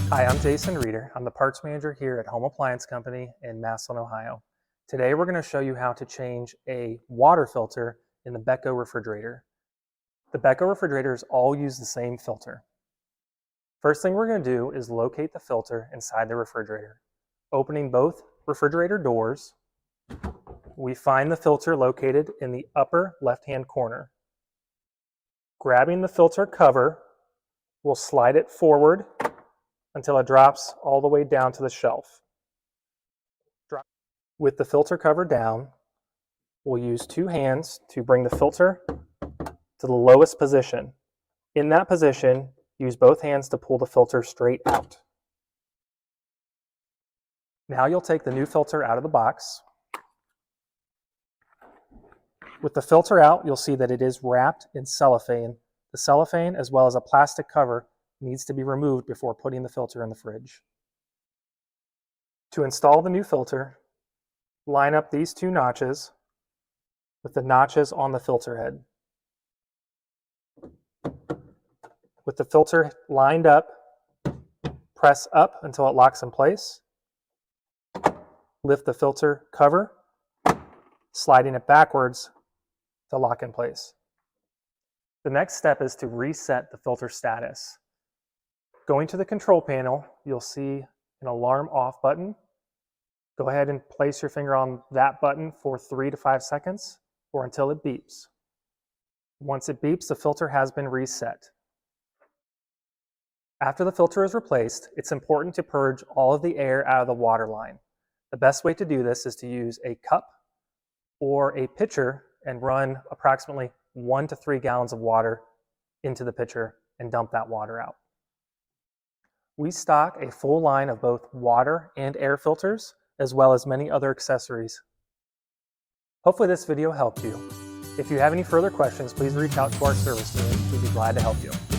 Hi, I'm Jason Reeder. I'm the parts manager here at Home Appliance Company in Massillon, Ohio. Today we're going to show you how to change a water filter in the Beko refrigerator. The Beko refrigerators all use the same filter. First thing we're going to do is locate the filter inside the refrigerator. Opening both refrigerator doors, we find the filter located in the upper left-hand corner. Grabbing the filter cover, we'll slide it forward until it drops all the way down to the shelf. With the filter cover down, we'll use two hands to bring the filter to the lowest position. In that position, use both hands to pull the filter straight out. Now you'll take the new filter out of the box. With the filter out, you'll see that it is wrapped in cellophane. The cellophane, as well as a plastic cover, needs to be removed before putting the filter in the fridge. To install the new filter, line up these two notches with the notches on the filter head. With the filter lined up, press up until it locks in place. Lift the filter cover, sliding it backwards to lock in place. The next step is to reset the filter status. Going to the control panel, you'll see an alarm off button. Go ahead and place your finger on that button for 3 to 5 seconds or until it beeps. Once it beeps, the filter has been reset. After the filter is replaced, it's important to purge all of the air out of the water line. The best way to do this is to use a cup or a pitcher and run approximately 1 to 3 gallons of water into the pitcher and dump that water out. We stock a full line of both water and air filters, as well as many other accessories. Hopefully this video helped you. If you have any further questions, please reach out to our service team. We'd be glad to help you.